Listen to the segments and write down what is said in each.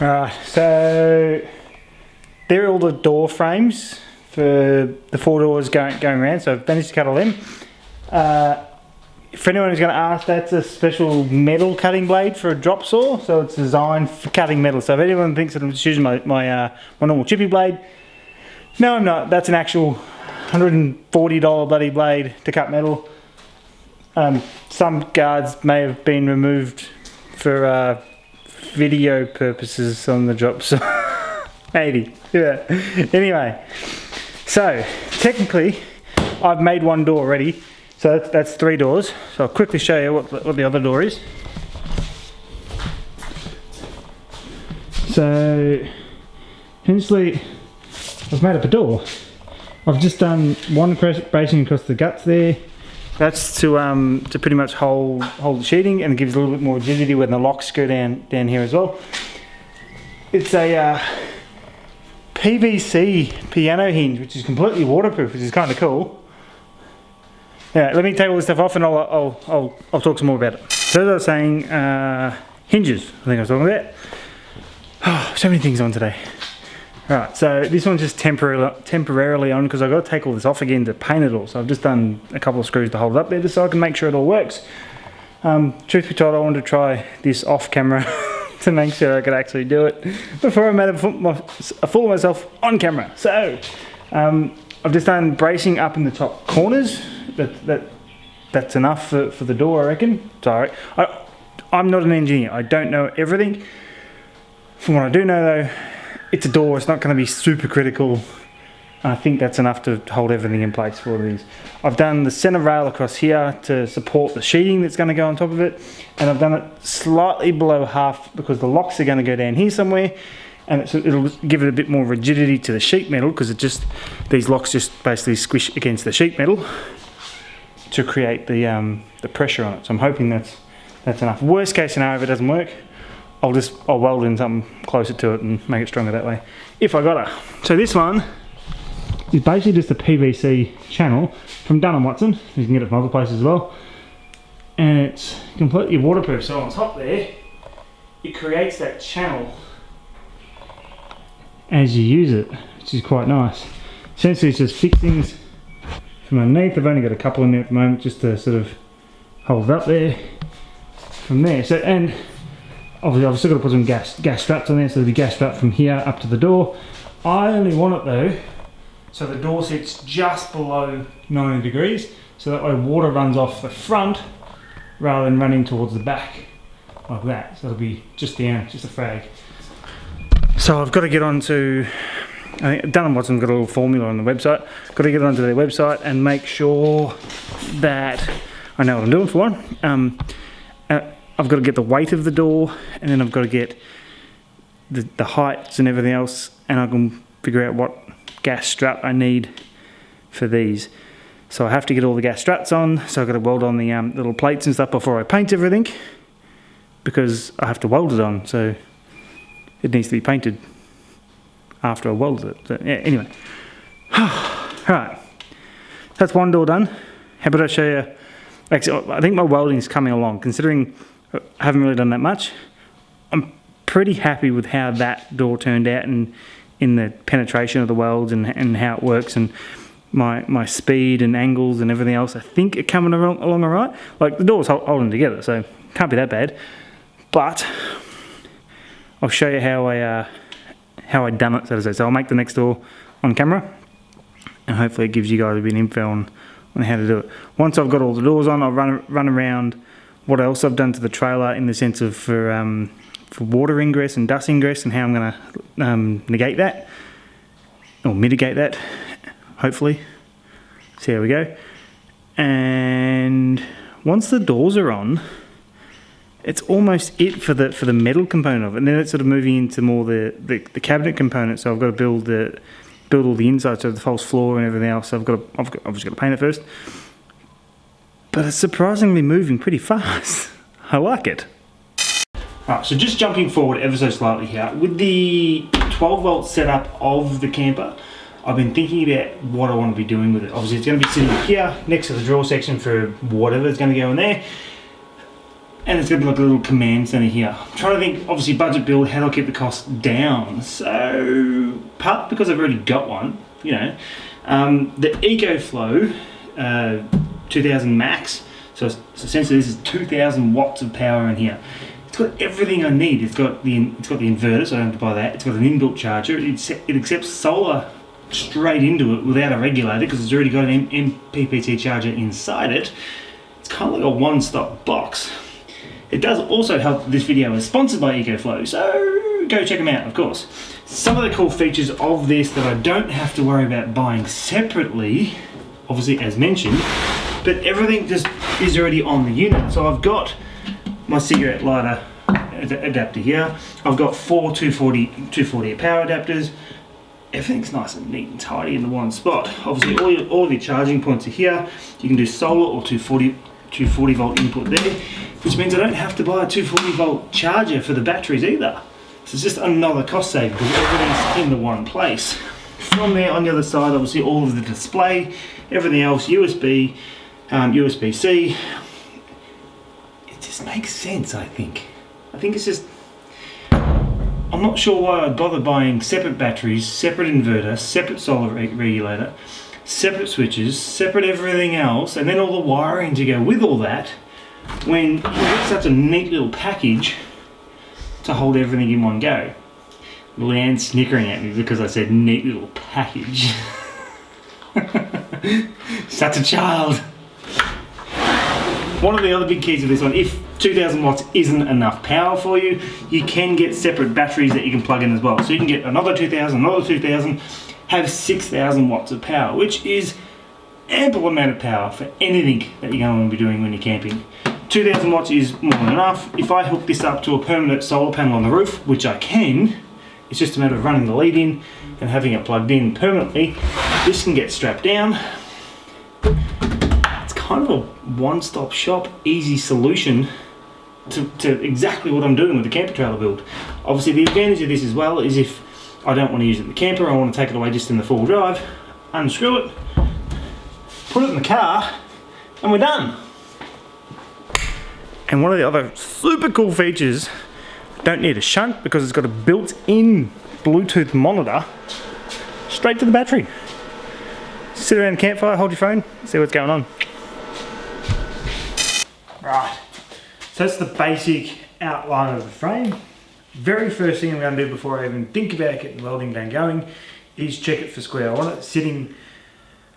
Alright, so there are all the door frames for the 4 doors going around, so I've managed to cut all them. For anyone who's going to ask, that's a special metal cutting blade for a drop saw, so it's designed for cutting metal. So if anyone thinks that I'm just using my normal chippy blade, no I'm not. That's an actual $140 bloody blade to cut metal. Some guards may have been removed for video purposes on the drop saw. Maybe, yeah. Anyway, so technically I've made one door already. So that's 3 doors. So I'll quickly show you what the other door is. So essentially, I've made up a door. I've just done one bracing across the guts there. That's to pretty much hold the sheeting, and it gives a little bit more rigidity when the locks go down here as well. It's a PVC piano hinge, which is completely waterproof, which is kind of cool. Yeah, let me take all this stuff off and I'll talk some more about it. So as I was saying, hinges, I think I was talking about. Oh, so many things on today. Alright, so this one's just temporarily on because I've got to take all this off again to paint it all. So I've just done a couple of screws to hold it up there just so I can make sure it all works. Truth be told, I wanted to try this off camera to make sure I could actually do it before I made a fool of myself on camera. So, I've just done bracing up in the top corners. That's enough for the door, I reckon. Sorry, I'm not an engineer. I don't know everything. From what I do know though, it's a door. It's not going to be super critical. I think that's enough to hold everything in place for these. I've done the center rail across here to support the sheeting that's going to go on top of it, and I've done it slightly below half because the locks are going to go down here somewhere, and it'll give it a bit more rigidity to the sheet metal because these locks just basically squish against the sheet metal to create the pressure on it. So I'm hoping that's enough. Worst case scenario, if it doesn't work, I'll weld in something closer to it and make it stronger that way, if I got to. So this one is basically just a PVC channel from Dun & Watson. You can get it from other places as well. And it's completely waterproof. So on top there, it creates that channel as you use it, which is quite nice. Essentially it's just fixings from underneath. I've only got a couple in there at the moment just to sort of hold it up there from there. So, and obviously I've still got to put some gas straps on there, so there'll be gas strap from here up to the door. I only want it though so the door sits just below 90 degrees, so that way water runs off the front rather than running towards the back like that. So it'll be just down, just a frag. So I've got to get onto, I think Dun & Watson's got a little formula on the website. Got to get onto their website and make sure that I know what I'm doing for one. I've got to get the weight of the door, and then I've got to get the heights and everything else, and I can figure out what gas strap I need for these. So I have to get all the gas struts on, so I've got to weld on the little plates and stuff before I paint everything, because I have to weld it on, so it needs to be painted after I welded it. So yeah, anyway. Alright, that's one door done. How about I show you, actually, I think my welding is coming along, considering I haven't really done that much. I'm pretty happy with how that door turned out and in the penetration of the welds and how it works, and my speed and angles and everything else. I think it's coming along all right. Like the door's holding together, so can't be that bad. But I'll show you how I done it, so to say. So I'll make the next door on camera, and hopefully it gives you guys a bit of info on how to do it. Once I've got all the doors on, I'll run around what else I've done to the trailer in the sense of for water ingress and dust ingress, and how I'm going to negate that or mitigate that, hopefully. So here we go. And once the doors are on, it's almost it for the metal component of it, and then it's sort of moving into more the cabinet component. So I've got to build all the inside, so the false floor and everything else. So I've just got to paint it first. But it's surprisingly moving pretty fast. I like it. Alright, so just jumping forward ever so slightly here, with the 12 volt setup of the camper, I've been thinking about what I want to be doing with it. Obviously it's going to be sitting here next to the drawer section for whatever's going to go in there. And it's going to be like a little command center here. I'm trying to think, obviously budget build, how do I keep the cost down? So, part because I've already got one, you know, the ECOFLOW 2000 max, so essentially this is 2000 watts of power in here. It's got everything I need. It's got the inverter, so I don't have to buy that. It's got an inbuilt charger. It accepts solar straight into it without a regulator because it's already got an MPPT charger inside it. It's kind of like a one-stop box. It does also help. This video is sponsored by ECOFLOW, so go check them out, of course. Some of the cool features of this that I don't have to worry about buying separately, obviously as mentioned, but everything just is already on the unit. So I've got my cigarette lighter adapter here. I've got 4 240 power adapters. Everything's nice and neat and tidy in the one spot. Obviously all your charging points are here. You can do solar or 240 volt input there, which means I don't have to buy a 240 volt charger for the batteries either. So it's just another cost saving because everything's in the one place. From there on the other side, obviously all of the display, everything else, USB, USB-C. It just makes sense, I think. I think it's just, I'm not sure why I'd bother buying separate batteries, separate inverter, separate solar regulator, separate switches, separate everything else, and then all the wiring to go with all that, when you get such a neat little package to hold everything in one go. Leanne's snickering at me because I said neat little package. Such a child. One of the other big keys of this one, if 2000 watts isn't enough power for you, you can get separate batteries that you can plug in as well. So you can get another 2000, have 6000 watts of power, which is ample amount of power for anything that you're going to be doing when you're camping. 2000 watts is more than enough. If I hook this up to a permanent solar panel on the roof, which I can, it's just a matter of running the lead in and having it plugged in permanently. This can get strapped down. It's kind of a one-stop shop, easy solution to exactly what I'm doing with the camper trailer build. Obviously the advantage of this as well is if I don't want to use it in the camper, I want to take it away just in the full drive, unscrew it, put it in the car, and we're done. And one of the other super cool features, don't need a shunt because it's got a built-in Bluetooth monitor straight to the battery. Sit around the campfire, hold your phone, see what's going on. Right, so that's the basic outline of the frame. Very first thing I'm going to do before I even think about getting the welding done going is check it for square. I want it sitting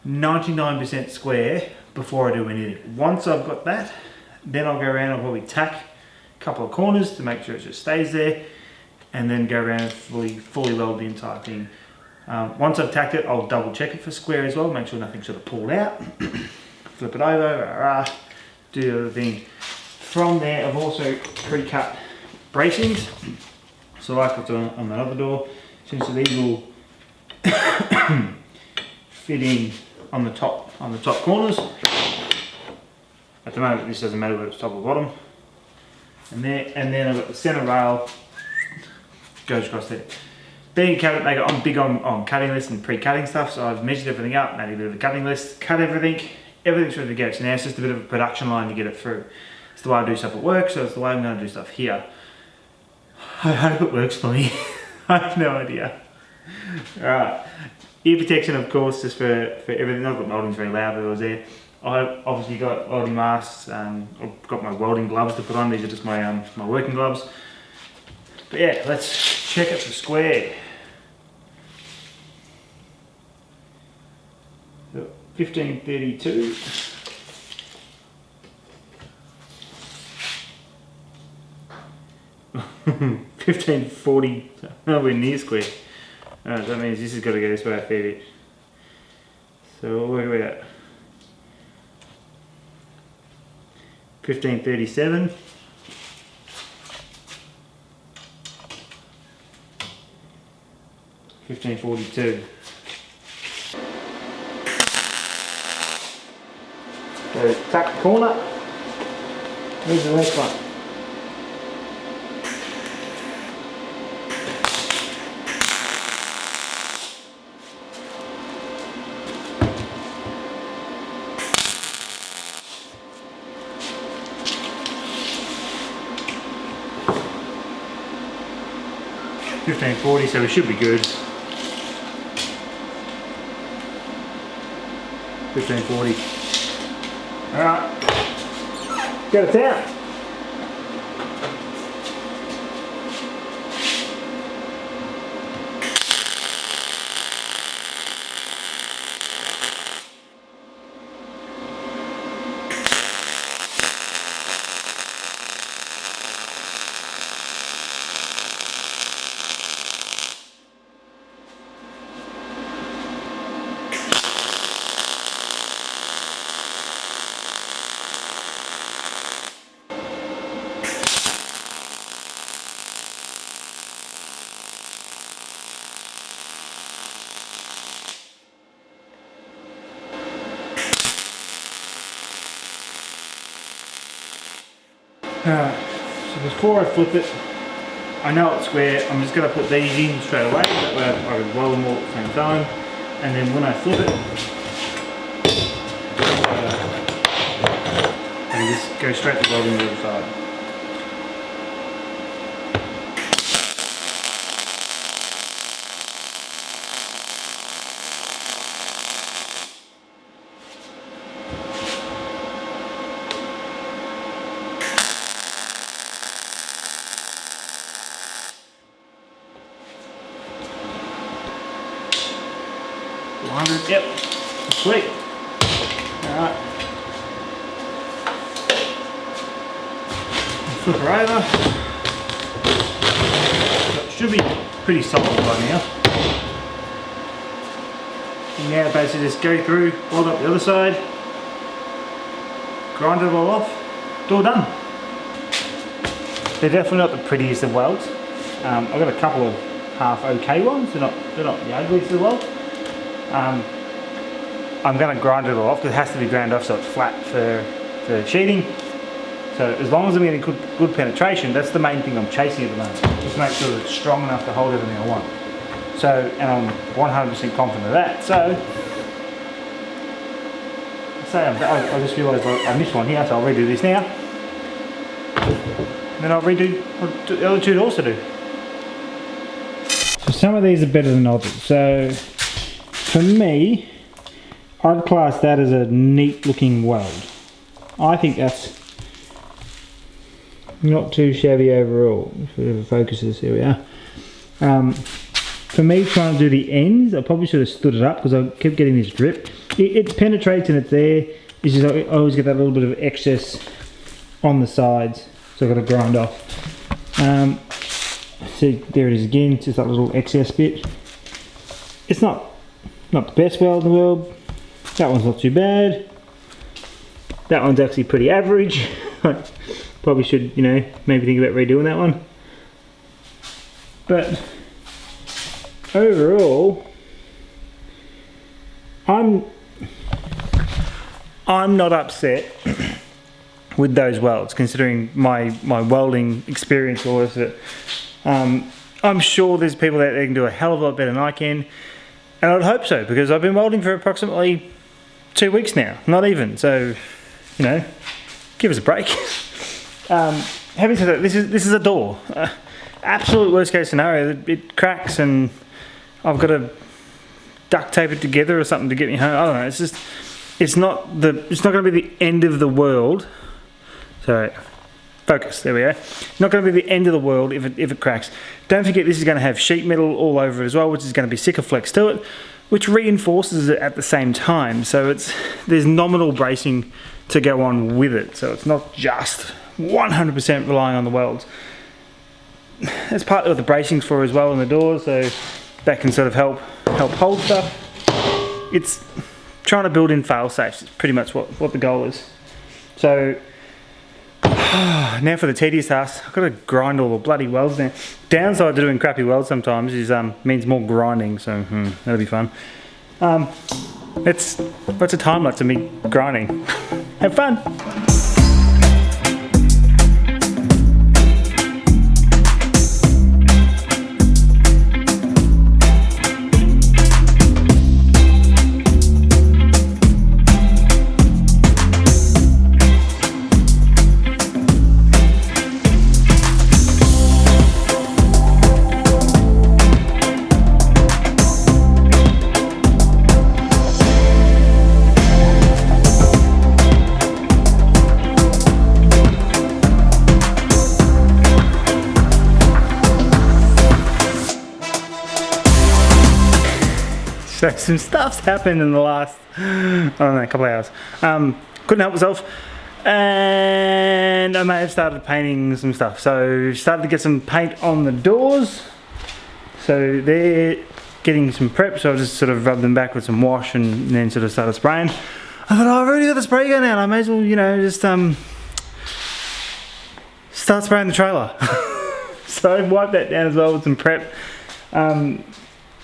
99% square before I do anything. Once I've got that, then I'll go around and probably tack a couple of corners to make sure it just stays there, and then go around and fully weld the entire thing. Once I've tacked it, I'll double check it for square as well, make sure nothing's sort of pulled out. Flip it over, do the other thing. From there, I've also pre-cut bracings. So like what's on that other door, essentially these will fit in on the top corners. At the moment this doesn't matter whether it's top or bottom. And then I've got the centre rail, goes across there. Being a cabinet maker, I'm big on cutting lists and pre-cutting stuff, so I've measured everything up, made a bit of a cutting list, cut everything's ready to go. So now it's just a bit of a production line to get it through. It's the way I do stuff at work, so it's the way I'm going to do stuff here. I hope it works for me. I have no idea. Alright, ear protection of course, just for everything. I've got welding's very loud, but I was there. I've obviously got welding masks, I've got my welding gloves to put on. These are just my my working gloves. But yeah, let's check it for square. So 1532. $15.40, nowhere near square. That means this has got to go this way a fair bit. So we'll work it out. 1537. $15.42. So tuck the corner. Here's the next one. 1540, so we should be good. 1540. Alright, get it out. Alright, so before I flip it, I know it's square, I'm just going to put these in straight away, that way I can weld them all at the same time, and then when I flip it, I can just go straight to welding the other side. Yep, sweet. Alright. Flip her over. So it should be pretty solid by now. And now basically just go through, weld up the other side, grind it all off, it's all done. They're definitely not the prettiest of welds. I've got a couple of half okay ones, they're not the ugliest of the weld. I'm going to grind it all off because it has to be ground off so it's flat for sheeting. So as long as I'm getting good penetration, that's the main thing I'm chasing at the moment. Just make sure that it's strong enough to hold everything I want. So, and I'm 100% confident of that. So, I just realised I missed one here, so I'll redo this now. And then I'll redo the other two doors to do. So some of these are better than others. So for me, I'd class that as a neat looking weld. I think that's not too shabby overall. If we ever focuses, here we are. For me, trying to do the ends, I probably should have stood it up because I kept getting this drip. It penetrates and it's there. It's just I always get that little bit of excess on the sides, so I've got to grind off. See, there it is again, just that little excess bit. It's not the best weld in the world. That one's not too bad. That one's actually pretty average. Probably should, you know, maybe think about redoing that one. But overall, I'm not upset with those welds, considering my welding experience or with it. I'm sure there's people that can do a hell of a lot better than I can, and I'd hope so, because I've been welding for approximately 2 weeks now, not even. So, you know, give us a break. Having said that, this is a door. Absolute worst case scenario, it cracks and I've got to duct tape it together or something to get me home. I don't know. It's just, it's not going to be the end of the world. So, focus. There we go. Not going to be the end of the world if it cracks. Don't forget, this is going to have sheet metal all over it as well, which is going to be Sikaflex to it, which reinforces it at the same time. So there's nominal bracing to go on with it. So it's not just 100% relying on the welds. That's part of the bracing's for as well in the doors, so that can sort of help hold stuff. It's trying to build in fail safes. It's pretty much what the goal is. So now for the tedious task, I've got to grind all the bloody welds now. Downside to doing crappy welds sometimes is means more grinding, so that'll be fun. What's a time lapse of me grinding? Have fun! So some stuff's happened in the last, I don't know, couple of hours. Couldn't help myself. And I may have started painting some stuff. So started to get some paint on the doors. So they're getting some prep. So I just sort of rubbed them back with some wash and then sort of started spraying. I thought, oh, I've already got the spray gun out. I may as well, you know, just start spraying the trailer. So I wiped that down as well with some prep.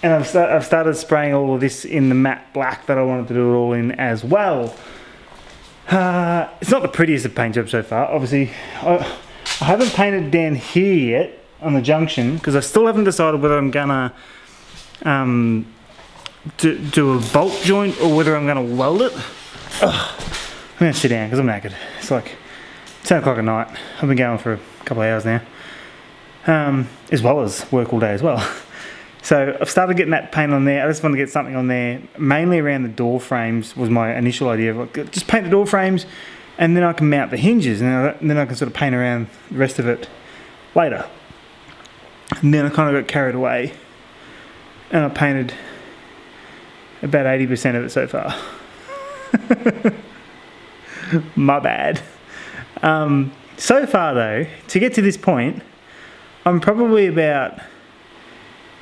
And I've started spraying all of this in the matte black that I wanted to do it all in as well. It's not the prettiest of paint jobs so far. Obviously, I haven't painted down here yet on the junction because I still haven't decided whether I'm gonna do a bolt joint or whether I'm gonna weld it. Ugh. I'm gonna sit down because I'm knackered. It's like 10 o'clock at night. I've been going for a couple of hours now, as well as work all day as well. So I've started getting that paint on there. I just want to get something on there, mainly around the door frames was my initial idea. Like, just paint the door frames and then I can mount the hinges and then I can sort of paint around the rest of it later. And then I kind of got carried away and I painted about 80% of it so far. My bad. So far though, to get to this point, I'm probably about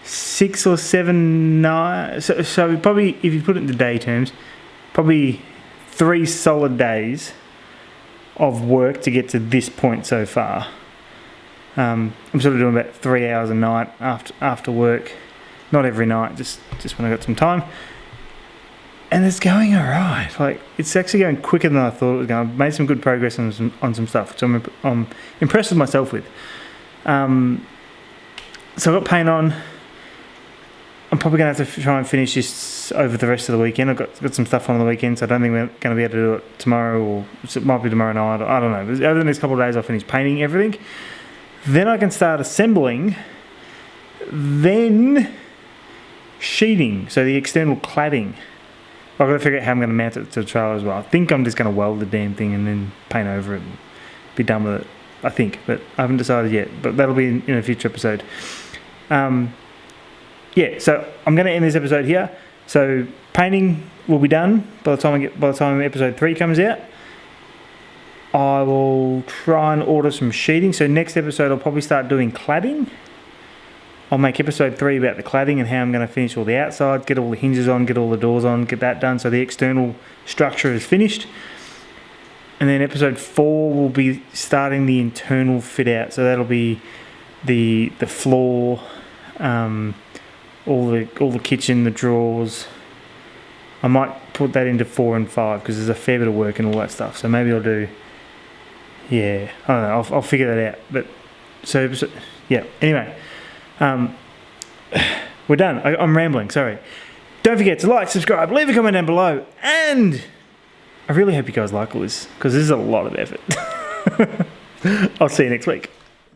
6 or 7 nights, so probably, if you put it into day terms, probably 3 solid days of work to get to this point so far. I'm sort of doing about 3 hours a night after work, not every night, just when I got some time. And it's going alright. Like, it's actually going quicker than I thought it was going. I've made some good progress on some stuff, which I'm impressed with myself with. So I've got paint on. I'm probably going to have to try and finish this over the rest of the weekend. I've got some stuff on the weekend, so I don't think we're going to be able to do it tomorrow, or it might be tomorrow night. I don't know. But over the next couple of days, I'll finish painting everything. Then I can start assembling. Then sheeting, so the external cladding. I've got to figure out how I'm going to mount it to the trailer as well. I think I'm just going to weld the damn thing and then paint over it and be done with it. I think, but I haven't decided yet. But that'll be in a future episode. Yeah, so I'm going to end this episode here. So painting will be done by the time episode 3 comes out. I will try and order some sheeting. So next episode I'll probably start doing cladding. I'll make episode 3 about the cladding and how I'm going to finish all the outside, get all the hinges on, get all the doors on, get that done so the external structure is finished. And then episode 4 will be starting the internal fit out. So that'll be the floor, all the kitchen, the drawers. I might put that into 4 and 5 because there's a fair bit of work and all that stuff. So maybe I'll do, yeah, I don't know. I'll figure that out. But so yeah. Anyway, we're done. I'm rambling. Sorry. Don't forget to like, subscribe, leave a comment down below, and I really hope you guys like all this because this is a lot of effort. I'll see you next week.